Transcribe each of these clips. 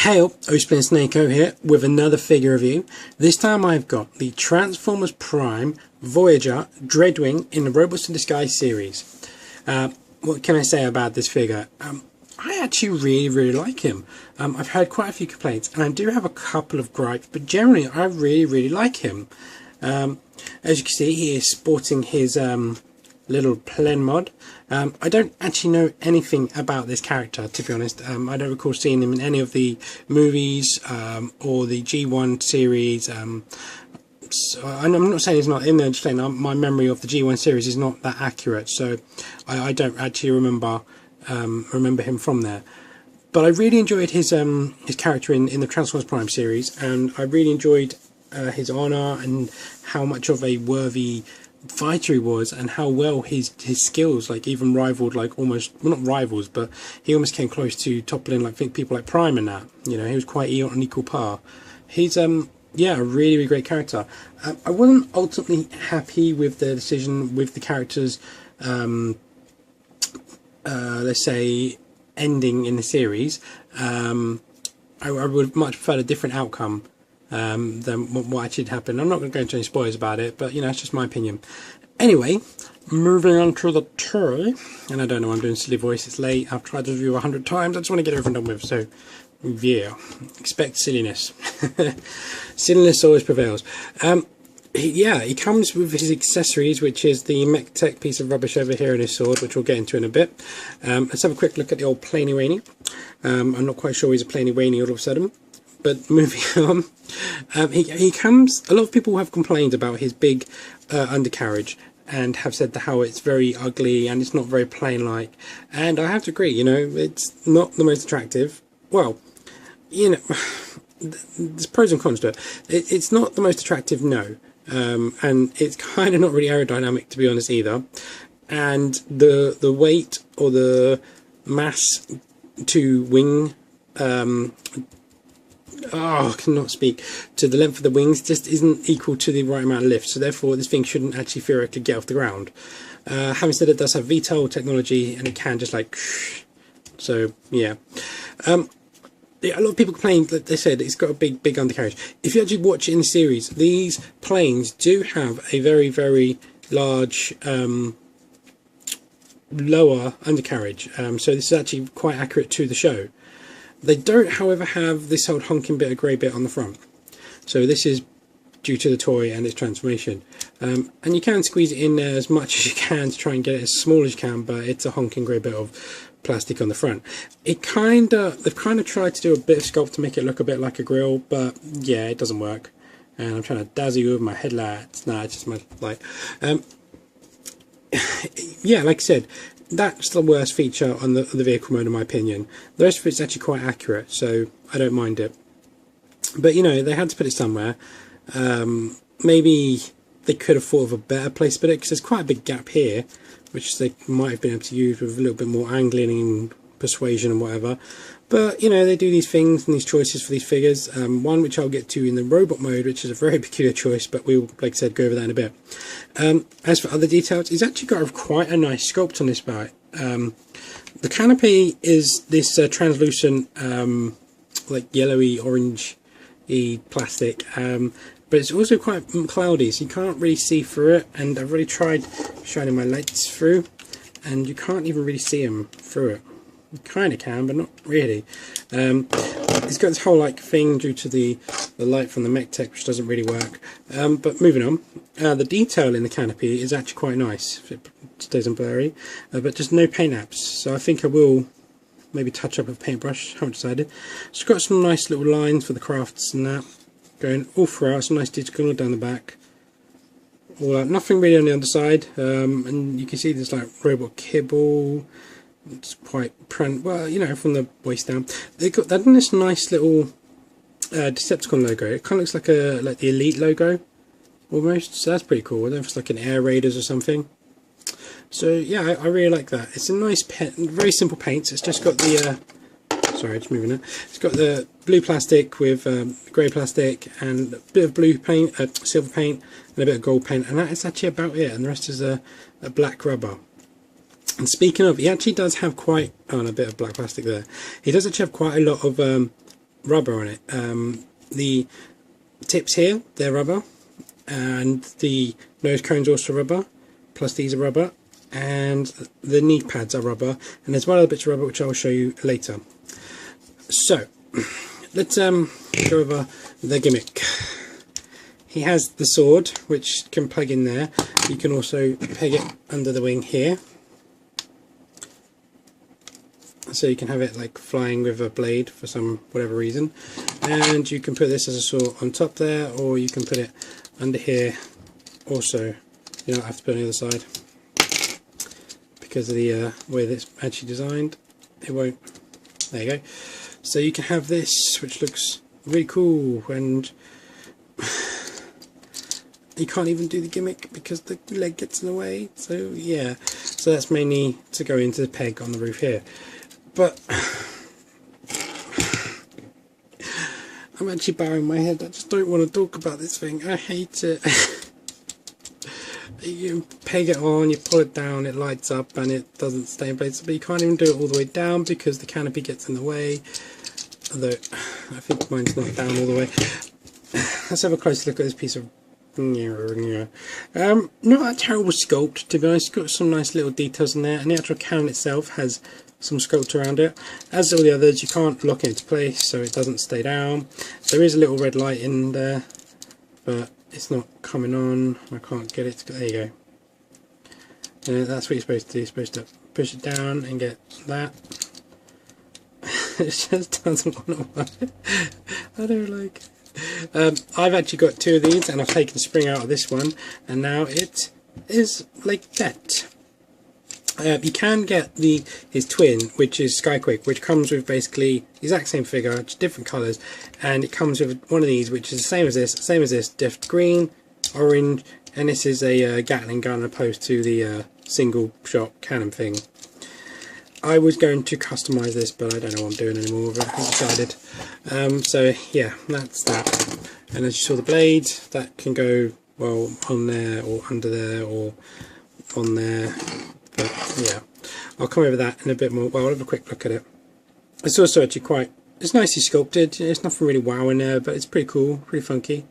Hey up, Ospin Snakeo here with another figure review. This time I've got the Transformers Prime Voyager Dreadwing in the Robots in Disguise series. What can I say about this figure? I actually really like him. I've heard quite a few complaints and I do have a couple of gripes, but generally I really like him. As you can see, he is sporting his little plen mod. I don't actually know anything about this character, to be honest. I don't recall seeing him in any of the movies or the G1 series. So I'm not saying he's not in there, just saying my memory of the G1 series is not that accurate, so I don't actually remember him from there. But I really enjoyed his character in the Transformers Prime series, and I really enjoyed his honour and how much of a worthy fighter he was, and how well his skills even rivaled, almost, well, not rivals, but he almost came close to toppling people like Prime and that. You know, he was quite on equal par. He's yeah, a really great character. I wasn't ultimately happy with the decision with the characters let's say ending in the series. I would have much preferred a different outcome than what actually happened. I'm not going to go into any spoilers about it, but you know, it's just my opinion. Anyway, moving on to the toy, and I don't know, I'm doing silly voice, it's late, I've tried to review 100 times, I just want to get everything done with, so yeah, expect silliness. Silliness always prevails. He comes with his accessories, which is the mech tech piece of rubbish over here and his sword, which we'll get into in a bit. Let's have a quick look at the old Planey Rainy. I'm not quite sure he's a Planey Rainy all of a sudden. But moving on, he comes, a lot of people have complained about his big undercarriage and have said how it's very ugly and it's not very plane-like. And I have to agree, you know, it's not the most attractive. Well, you know, there's pros and cons to it. It's not the most attractive, no. And it's kind of not really aerodynamic, to be honest, either. And the weight or the mass to wing, I cannot speak, to the length of the wings just isn't equal to the right amount of lift, so therefore this thing shouldn't actually theoretically get off the ground. Having said, it does have VTOL technology and it can just so yeah. A lot of people complain that they said it's got a big undercarriage. If you actually watch it in the series, these planes do have a very large lower undercarriage, so this is actually quite accurate to the show. They don't, however, have this old honking bit of grey bit on the front. So this is due to the toy and its transformation. And you can squeeze it in there as much as you can to try and get it as small as you can, but it's a honking grey bit of plastic on the front. They've kind of tried to do a bit of sculpt to make it look a bit like a grill, but yeah, it doesn't work. And I'm trying to dazzle you with my headlights. Nah, it's just my light. Yeah, like I said, that's the worst feature on the vehicle mode in my opinion. The rest of it's actually quite accurate, so I don't mind it. But you know, they had to put it somewhere. Maybe they could have thought of a better place to put it, because there's quite a big gap here, which they might have been able to use with a little bit more angling and persuasion and whatever. But you know, they do these things and these choices for these figures. One which I'll get to in the robot mode, which is a very peculiar choice, but we'll, like I said, go over that in a bit. As for other details, he's actually got quite a nice sculpt on this bike. The canopy is this translucent, yellowy, orangey plastic, but it's also quite cloudy, so you can't really see through it. And I've already tried shining my lights through, and you can't even really see them through it. You kind of can, but not really. It's got this whole thing due to the light from the mech tech, which doesn't really work. But moving on, the detail in the canopy is actually quite nice if it stays on blurry, but just no paint apps. So I think I will maybe touch up with a paintbrush. Haven't decided. It's got some nice little lines for the crafts and that going all throughout. Some nice detail down the back. All nothing really on the underside, and you can see there's robot kibble. It's quite well, you know, from the waist down. They've done this nice little Decepticon logo. It kind of looks like the Elite logo almost. So that's pretty cool. I don't know if it's like an Air Raiders or something. So yeah, I really like that. It's a nice very simple paint. It's just got the sorry, just moving it. It's got the blue plastic with grey plastic and a bit of blue paint, silver paint, and a bit of gold paint, and that is actually about it. And the rest is a black rubber. And speaking of, he actually does have quite, a bit of black plastic there. He does actually have quite a lot of rubber on it. The tips here, they're rubber, and the nose cones also rubber, plus these are rubber, and the knee pads are rubber, and there's one other bit of rubber which I'll show you later. So let's go over the gimmick. He has the sword which can plug in there. You can also peg it under the wing here, so you can have it like flying with a blade for some whatever reason, and you can put this as a sword on top there, or you can put it under here also. You don't have to put it on the other side because of the way that's actually designed. It won't. There you go. So you can have this, which looks really cool, and you can't even do the gimmick because the leg gets in the way. So yeah, so that's mainly to go into the peg on the roof here. But I'm actually bowing my head. I just don't want to talk about this thing. I hate it. You peg it on, you pull it down, it lights up and it doesn't stay in place. But you can't even do it all the way down because the canopy gets in the way. Although I think mine's not down all the way. Let's have a close look at this piece of... not a terrible sculpt, to be honest. It's got some nice little details in there, and the actual cannon itself has some sculpt around it. As all the others, you can't lock it into place, so it doesn't stay down. There is a little red light in there, but it's not coming on. I can't get it to... There you go. And that's what you're supposed to do. You're supposed to push it down and get that. It just doesn't want to work. I don't like it. I've actually got two of these, and I've taken the spring out of this one, and now it is like that. You can get his twin, which is Skyquake, which comes with basically the exact same figure, just different colours, and it comes with one of these which is the same as this, just green, orange, and this is a Gatling gun opposed to the single shot cannon thing. I was going to customise this, but I don't know what I'm doing anymore, but I decided. So yeah, that's that. And as you saw, the blade, that can go, well, on there, or under there, or on there. But yeah, I'll come over that in a bit more. Well, I'll have a quick look at it. It's also actually quite, it's nicely sculpted. It's nothing really wow in there, but it's pretty cool, pretty funky.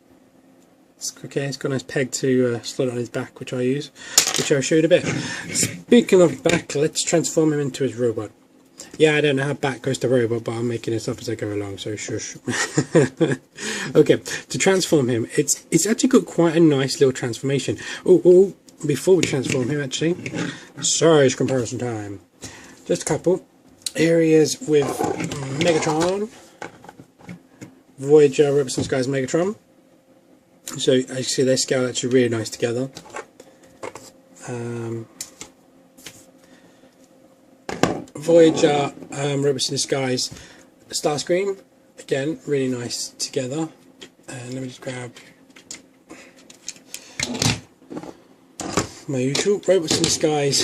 It's okay. It's got a nice peg to slot it on his back, which I use, which I'll show you in a bit. Speaking of back, let's transform him into his robot. Yeah, I don't know how back goes to robot, but I'm making this up as I go along, so shush. Okay, to transform him, it's actually got quite a nice little transformation. Oh, before we transform him, actually, size comparison time. Just a couple. Here he is with Megatron, Voyager, Robertson Sky's Megatron. So as you see, they scale actually really nice together. Voyager, Robertson Sky's Starscream, again really nice together. And let me just grab my usual Robertson Sky's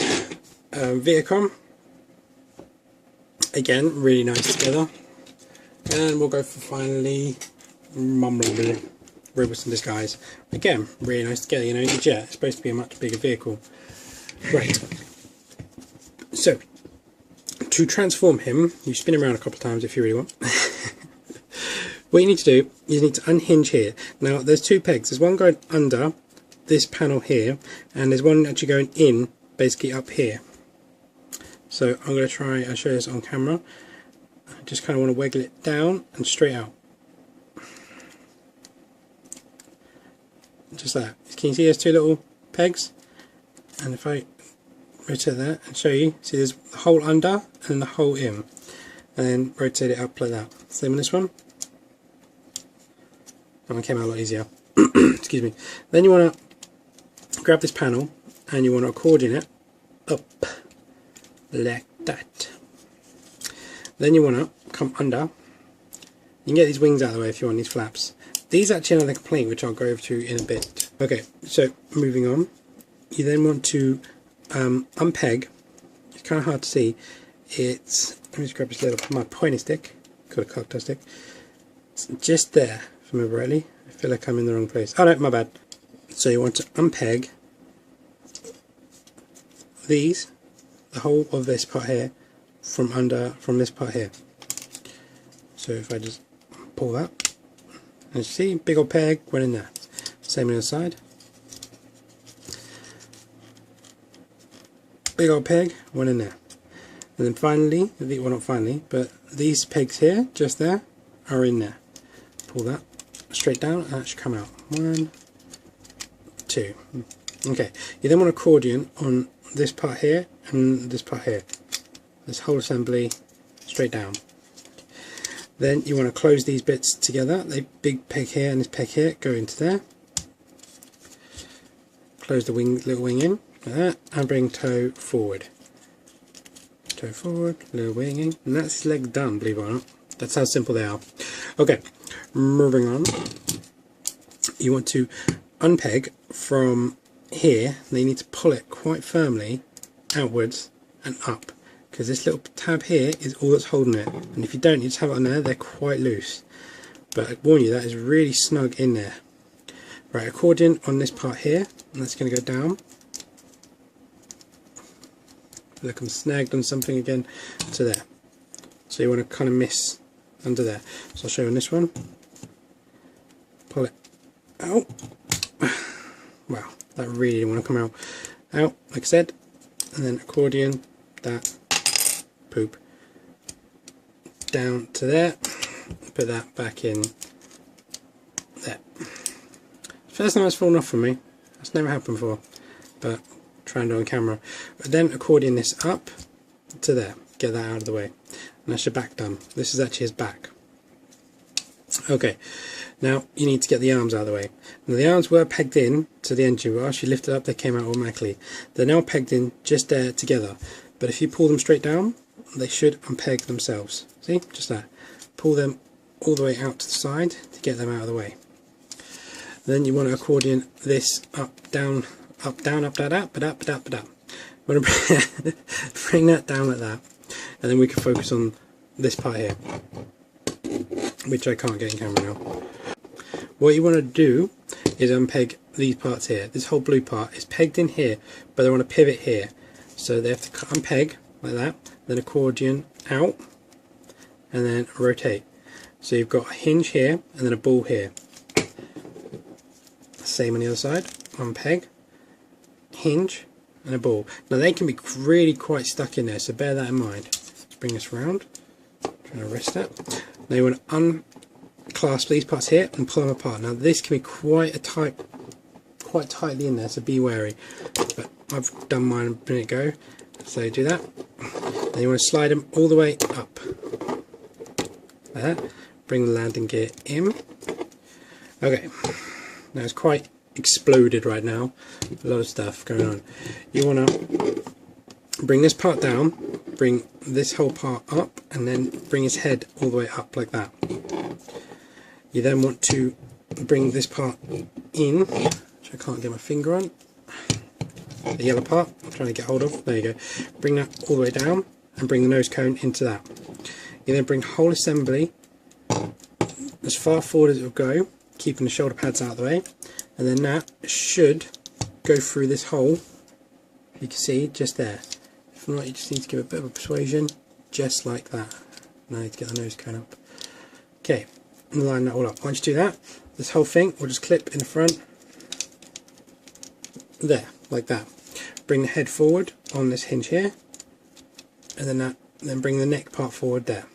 Viacom, again really nice together. And we'll go for finally Mumble, Robertson Disguise, again really nice together. You know, the jet is supposed to be a much bigger vehicle. Right, so to transform him, you spin him around a couple of times if you really want. What you need to do is you need to unhinge here. Now there's two pegs, there's one going under this panel here, and there's one actually going in basically up here. So I'm going to try, I'll show you this on camera. I just kind of want to wiggle it down and straight out. Just that. Can you see there's two little pegs? And if I rotate that and show you, see there's the hole under and then the hole in, and then rotate it up like that. Same on this one. That one came out a lot easier. Excuse me. Then you want to grab this panel and you want to accordion it up like that. Then you want to come under. You can get these wings out of the way if you want, these flaps. These actually are complete, which I'll go over to in a bit. Okay, so moving on. You then want to unpeg. It's kind of hard to see. It's, let me just grab this little, my pointy stick, called a cocktail stick. It's just there, if I remember rightly. I feel like I'm in the wrong place. Oh no, my bad. So you want to unpeg these, the whole of this part here, from this part here. So if I just pull that, and you see, big old peg went in there. Same on the other side. Big old peg went in there. And then finally, well not finally, but these pegs here, just there, are in there. Pull that straight down and that should come out. 1, 2. Okay, you then want accordion on this part here and this part here. This whole assembly straight down. Then you want to close these bits together. The big peg here and this peg here go into there. Close the wing, little wing in like that, and bring toe forward. Toe forward, little wing in, and that's his leg done, believe it or not. That's how simple they are. Okay, moving on. You want to unpeg from here, and you need to pull it quite firmly outwards and up, because this little tab here is all that's holding it, and if you don't, you just have it on there, they're quite loose. But I warn you, that is really snug in there. Right, accordion on this part here, and that's going to go down. Look, I'm snagged on something again to there. So you want to kind of miss under there. So I'll show you on this one. Pull it out. Wow, that really didn't want to come out. Out, like I said, and then accordion that, poop, down to there. Put that back in there. First time that's fallen off from me. That's never happened before, but trying to do on camera. But then accordion this up to there. Get that out of the way. And that's your back done. This is actually his back. Okay, now you need to get the arms out of the way. Now the arms were pegged in to the engine, but after you lift it up they came out automatically. They're now pegged in just there together, but if you pull them straight down they should unpeg themselves. See, just that. Pull them all the way out to the side to get them out of the way. Then you want to accordion this up, down, up, down, up, down, up, up, up, up. You want to bring that down like that, and then we can focus on this part here, which I can't get in camera now. What you want to do is unpeg these parts here. This whole blue part is pegged in here, but they want to pivot here. So they have to unpeg like that, then accordion out, and then rotate. So you've got a hinge here, and then a ball here. Same on the other side. Unpeg, hinge, and a ball. Now they can be really quite stuck in there, so bear that in mind. Let's bring this round. Trying to rest that. Now you want to unclasp these parts here and pull them apart. Now this can be quite tightly in there, so be wary. But I've done mine a minute ago, so do that. Then you want to slide them all the way up. Like that. Bring the landing gear in. Okay. Now it's quite exploded right now. A lot of stuff going on. You want to bring this part down, bring this whole part up, and then bring his head all the way up like that. You then want to bring this part in, which I can't get my finger on. The yellow part I'm trying to get hold of. There you go. Bring that all the way down and bring the nose cone into that. You then bring the whole assembly as far forward as it will go, keeping the shoulder pads out of the way, and then that should go through this hole. You can see just there. If not, you just need to give it a bit of a persuasion, just like that. Now you need to get the nose cone up. Okay, and line that all up. Once you do that, this whole thing will just clip in the front there, like that. Bring the head forward on this hinge here, and then bring the neck part forward there.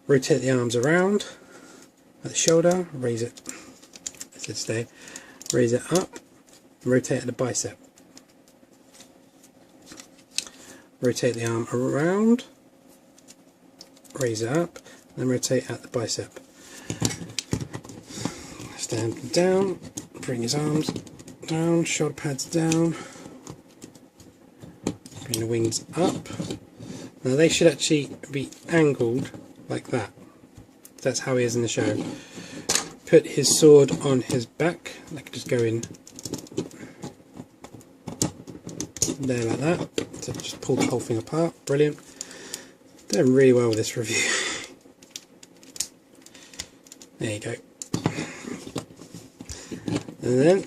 Rotate the arms around at the shoulder, raise it, as it stay, raise it up, rotate at the bicep. Rotate the arm around, raise it up, then rotate at the bicep. Stand down, bring his arms down, shoulder pads down, bring the wings up. Now they should actually be angled like that. That's how he is in the show. Put his sword on his back. That could just go in there like that. So just pull the whole thing apart. Brilliant. Doing really well with this review. There you go. And then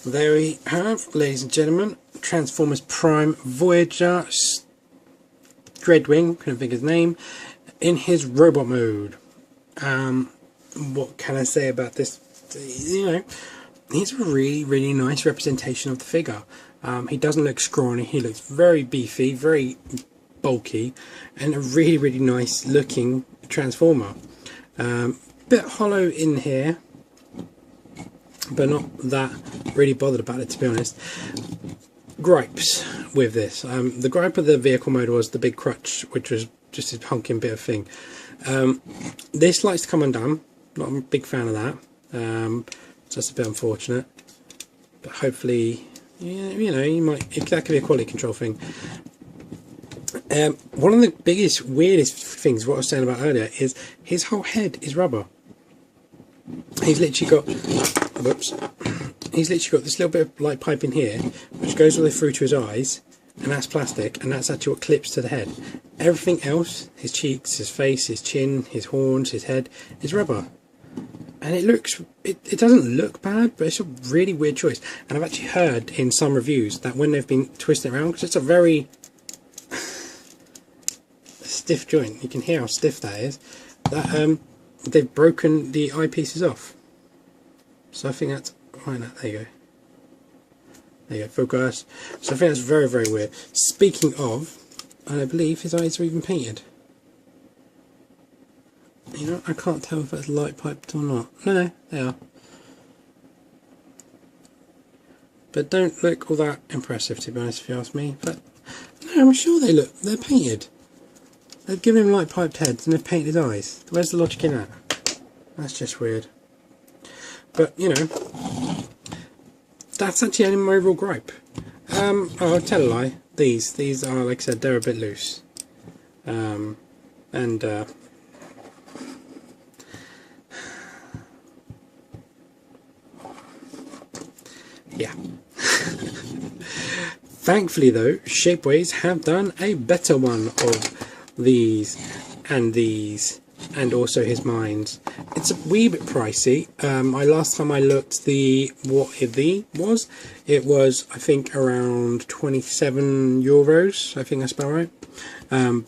there we have, ladies and gentlemen, Transformers Prime Voyager Dreadwing, couldn't think of his name, in his robot mode. What can I say about this? You know, he's a really nice representation of the figure. He doesn't look scrawny, he looks very beefy, very bulky, and a really nice looking Transformer. Bit hollow in here, but not that really bothered about it, to be honest. Gripes with this. The gripe of the vehicle mode was the big crutch, which was just a honking bit of thing. This likes to come undone. Not a big fan of that. So that's a bit unfortunate. But hopefully, yeah, you know, that could be a quality control thing. One of the biggest, weirdest things, what I was saying about earlier, is his whole head is rubber. He's literally got, whoops, he's literally got this little bit of light pipe in here, which goes all the way through to his eyes, and that's plastic, and that's actually what clips to the head. Everything else, his cheeks, his face, his chin, his horns, his head, is rubber. And it looks, it doesn't look bad, but it's a really weird choice. And I've actually heard in some reviews that when they've been twisting it around, because it's a very stiff joint, you can hear how stiff that is, that they've broken the eyepieces off. So I think that's, why not, there you go. There you go, focus. So I think that's very weird. Speaking of, I believe his eyes are even painted. You know, I can't tell if that's light piped or not. No, they are. But don't look all that impressive, to be honest, if you ask me. But no, I'm sure they're painted. They've given him light piped heads and they've painted his eyes. Where's the logic in that? That's just weird. But, you know, that's actually only my overall gripe. Oh, I'll tell a lie. These are, like I said, they're a bit loose. Yeah. Thankfully though, Shapways have done a better one of these, and also his mines. It's a wee bit pricey. Last time I looked, what it was I think around 27 euros. I think that's about right.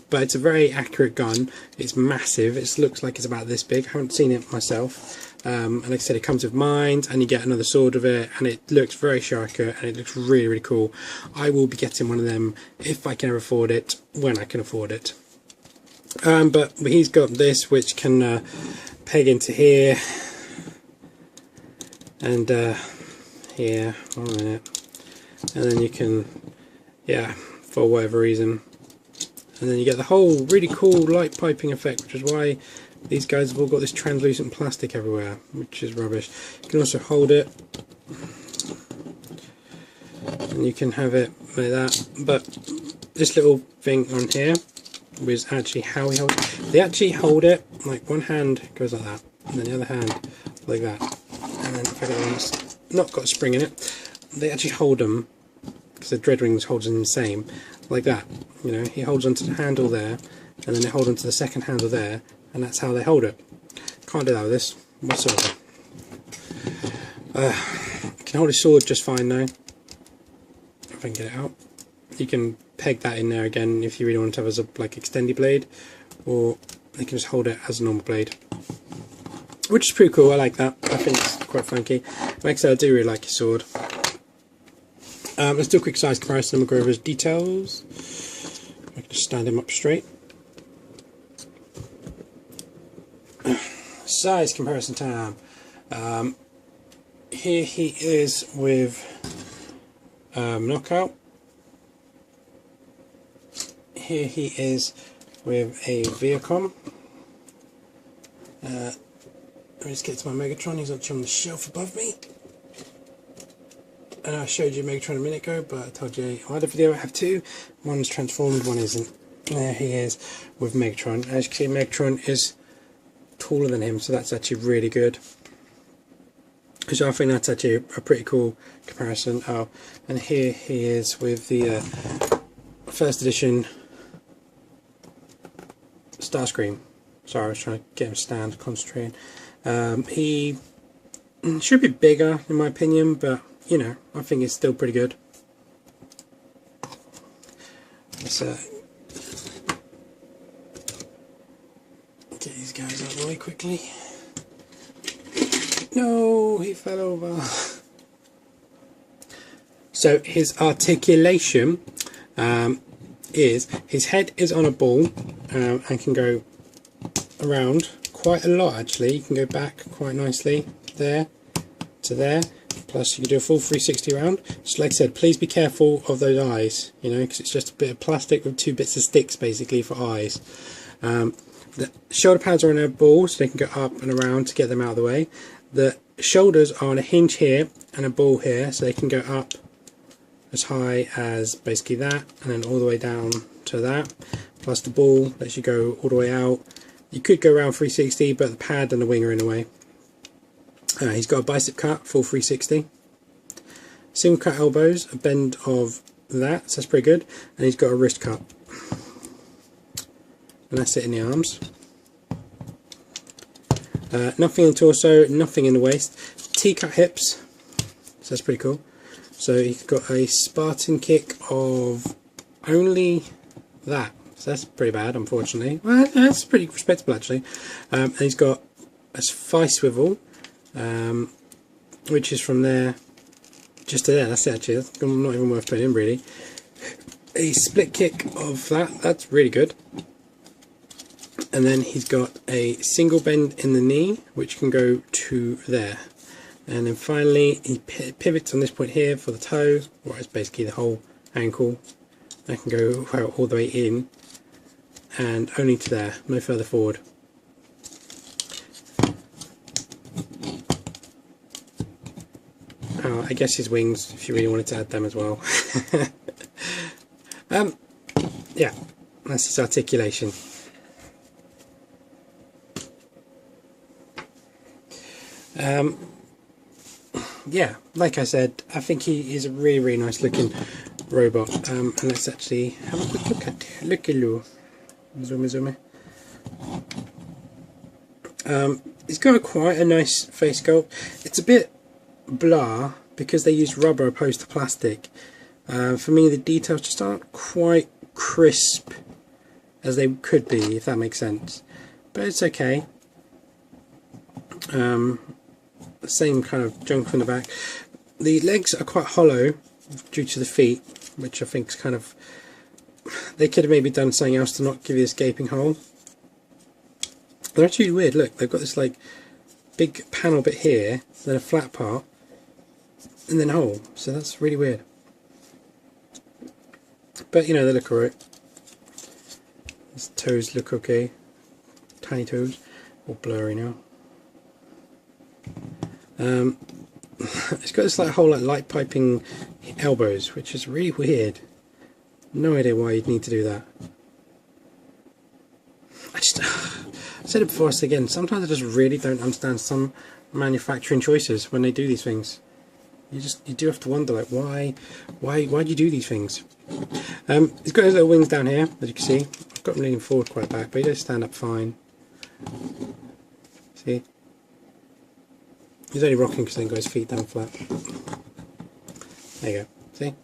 But it's a very accurate gun. It's massive. It looks like it's about this big. I haven't seen it myself. And like I said, it comes with mines, and you get another sword of it, and it looks very sharker, and it looks really cool. I will be getting one of them if I can ever afford it, when I can afford it. But he's got this, which can peg into here, and here, 1 minute, and then you can, yeah, for whatever reason, and then you get the whole really cool light piping effect, which is why these guys have all got this translucent plastic everywhere, which is rubbish. You can also hold it, and you can have it like that, but this little thing on here was actually how we hold it. They actually hold it, like one hand goes like that, and then the other hand like that, and then if everyone's not got a spring in it, they actually hold them, because the Dreadwing holds them the same, like that. You know, he holds onto the handle there, and then they hold onto the second handle there, and that's how they hold it. Can't do that with this whatsoever. Can hold his sword just fine though, if I can get it out. You can peg that in there again if you really want to have as a like extendy blade, or you can just hold it as a normal blade, which is pretty cool. I like that. I think it's quite funky. Like I said, I do really like his sword. Let's do a quick size comparison and we'll go over his details. I can just stand him up straight. Size comparison time. Here he is with Knockout. Here he is with a Viacom. Let me just get to my Megatron. He's actually on the shelf above me. And I showed you Megatron a minute ago, but I told you on other video I have two. One's transformed, one isn't. There he is with Megatron. As you can see, Megatron is taller than him, so that's actually really good. So I think that's actually a pretty cool comparison. Oh, and here he is with the first edition Starscream. Sorry, I was trying to get him to stand, concentrating. He should be bigger in my opinion, but you know, I think it's still pretty good. Let's get these guys out of the way quickly. No, he fell over. So his articulation is his head is on a ball and can go around quite a lot actually. You can go back quite nicely there to there. Plus you can do a full 360 round. Just like I said, please be careful of those eyes, you know, because it's just a bit of plastic with 2 bits of sticks basically for eyes. The shoulder pads are on a ball so they can go up and around to get them out of the way. The shoulders are on a hinge here and a ball here so they can go up as high as basically that and then all the way down to that. Plus the ball lets you go all the way out. You could go around 360 but the pad and the wing are in the way. He's got a bicep cut, full 360. Single cut elbows, a bend of that, so that's pretty good. And he's got a wrist cut. And that's it in the arms. Nothing in the torso, nothing in the waist. T-cut hips, so that's pretty cool. So he's got a Spartan kick of only that. So that's pretty bad, unfortunately. Well, that's pretty respectable actually. And he's got a thigh swivel, which is from there just to there. That's it actually. That's not even worth putting in really. A split kick of that. That's really good. And then he's got a single bend in the knee, which can go to there. And then finally he pivots on this point here for the toe, or it's basically the whole ankle. That can go all the way in and only to there, no further forward. Oh, I guess his wings, if you really wanted to add them as well. Yeah, that's his articulation. Yeah, like I said, I think he is a really, really nice looking robot. And let's actually have a quick look at it. Look at you. Zoom. He's got quite a nice face sculpt. It's a bit blah because they use rubber opposed to plastic. For me, the details just aren't quite crisp as they could be, if that makes sense. But it's okay. The same kind of junk from the back. The legs are quite hollow due to the feet, which I think is kind of... They could have maybe done something else to not give you this gaping hole. They're actually weird. Look, they've got this like big panel bit here, then a flat part, and then a hole. So that's really weird. But you know, they look alright. His toes look okay. Tiny toes, all blurry now. It's got this like whole like light piping elbows, which is really weird. No idea why you'd need to do that. I said it before, I said again, sometimes I just really don't understand some manufacturing choices when they do these things. You do have to wonder, like, why do you do these things? He's got his little wings down here, as you can see. I've got him leaning forward quite back, but he does stand up fine. See? He's only rocking because he got his feet down flat. There you go. See?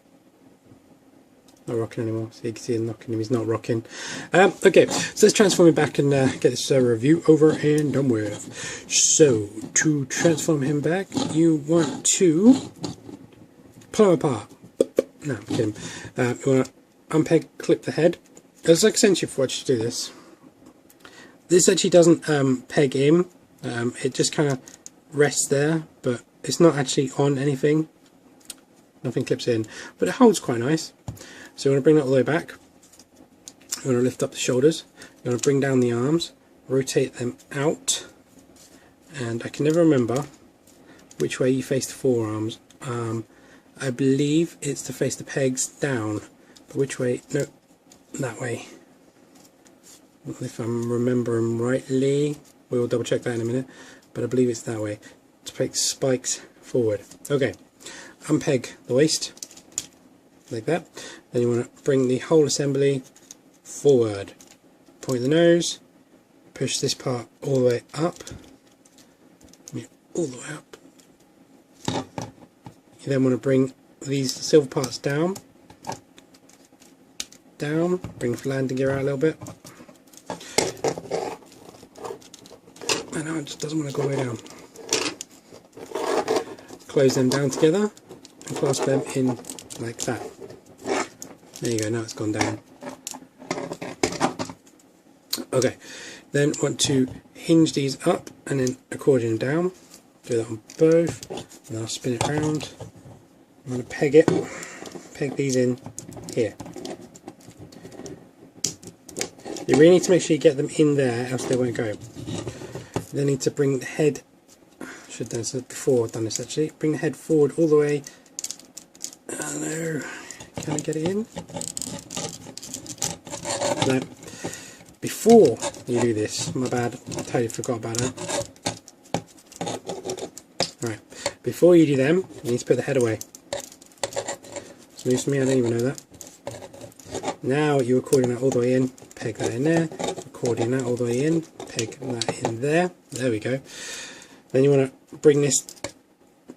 Not rocking anymore. So you can see him knocking him. He's not rocking. Okay, so let's transform him back and get this review over and done with. So, to transform him back, you want to pull him apart. No, I'm kidding. You want to unpeg, clip the head. There's like a sensor for what you do this. This actually doesn't peg in. It just kind of rests there, but it's not actually on anything. Nothing clips in, but it holds quite nice. So you want to bring that all the way back. You want to lift up the shoulders. You want to bring down the arms, rotate them out, and I can never remember which way you face the forearms. I believe it's to face the pegs down, but which way? No, that way. If I'm remembering rightly, we'll double check that in a minute, but I believe it's that way, to take spikes forward. Okay, unpeg the waist, like that. Then you want to bring the whole assembly forward. Point the nose, push this part all the way up, all the way up. You then want to bring these silver parts down, down, bring the landing gear out a little bit. And now it just doesn't want to go all the way down. Close them down together and clasp them in like that. There you go, now it's gone down. Okay, then want to hinge these up and then accordion down. Do that on both, and then I'll spin it around. I'm going to peg these in here. You really need to make sure you get them in there, else they won't go. Then need to bring the head, should have done this before I've done this actually, bring the head forward all the way. Oh no, can I get it in? No. Before you do this, my bad, I totally forgot about that. Right, before you do them, you need to put the head away. It's news to me, I didn't even know that. Now you accordion that all the way in, peg that in there, accordion that all the way in, peg that in there, there we go. Then you want to bring this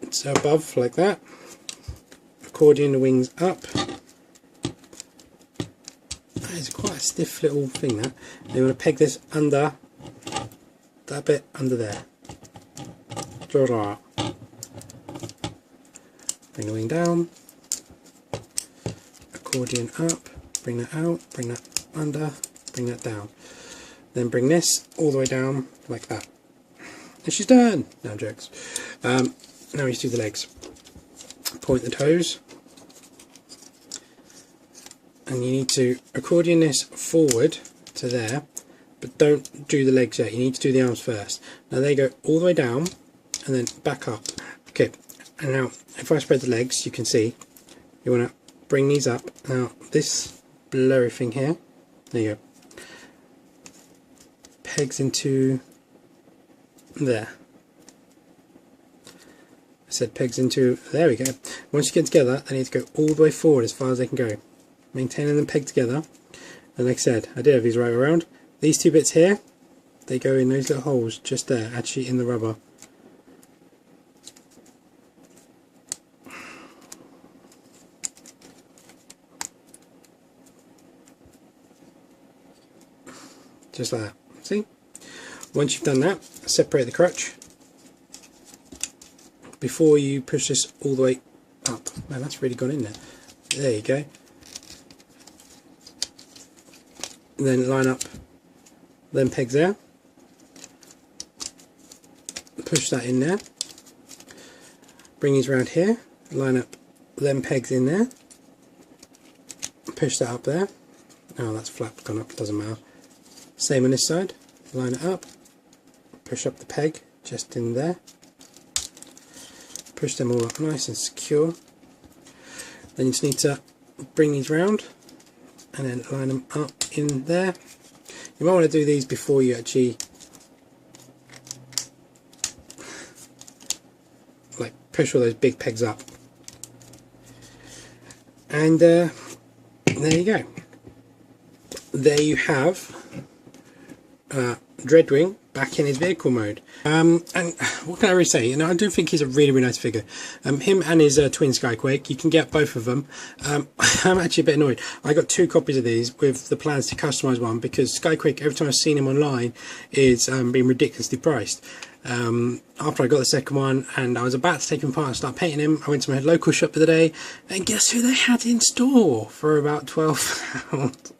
to above like that, accordion the wings up. That is quite a stiff little thing that. Then you want to peg this under, that bit under there. Bring the wing down, accordion up, bring that out, bring that under, bring that down. Then bring this all the way down like that. And she's done! No jokes. Now we just do the legs. Point the toes. And you need to accordion this forward to there, but don't do the legs yet. You need to do the arms first. Now they go all the way down and then back up. Okay, and now if I spread the legs, you can see you want to bring these up. Now this blurry thing here, there you go, pegs into there. I said pegs into, there we go. Once you get together, they need to go all the way forward as far as they can go. Maintaining them pegged together. And like I said, I did have these right around. These two bits here, they go in those little holes just there, actually in the rubber. Just like that. See? Once you've done that, separate the crutch before you push this all the way up. Man, that's really gone in there. There you go. And then line up them pegs there. Push that in there. Bring these around here. Line up them pegs in there. Push that up there. Oh, that's flat, gone up, doesn't matter. Same on this side. Line it up. Push up the peg just in there. Push them all up nice and secure. Then you just need to bring these round and then line them up in there. You might want to do these before you actually like push all those big pegs up. And there you go. There you have Dreadwing back in his vehicle mode. And what can I really say? You know, I do think he's a really, really nice figure. Him and his twin Skyquake, you can get both of them. I'm actually a bit annoyed. I got 2 copies of these with the plans to customise one because Skyquake, every time I've seen him online, is being ridiculously priced. After I got the second one and I was about to take him apart and start painting him, I went to my local shop the other day and guess who they had in store for about £12.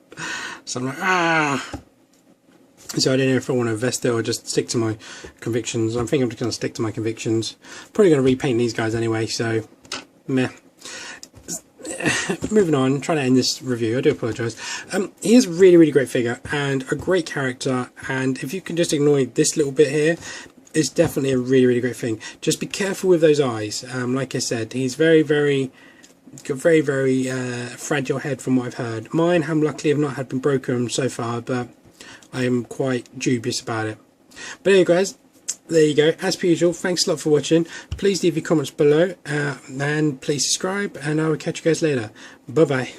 So I'm like, ah. So I don't know if I want to invest it or just stick to my convictions. I'm thinking I'm just going to stick to my convictions. Probably going to repaint these guys anyway, so meh. Moving on, trying to end this review, I do apologise. He is a really, really great figure and a great character, and if you can just ignore this little bit here, it's definitely a really, really great thing. Just be careful with those eyes. Like I said, he's very, very fragile head from what I've heard. Mine, luckily, have not been broken so far, but I am quite dubious about it. But anyway guys, there you go. As per usual, thanks a lot for watching. Please leave your comments below and please subscribe, and I will catch you guys later. Bye bye.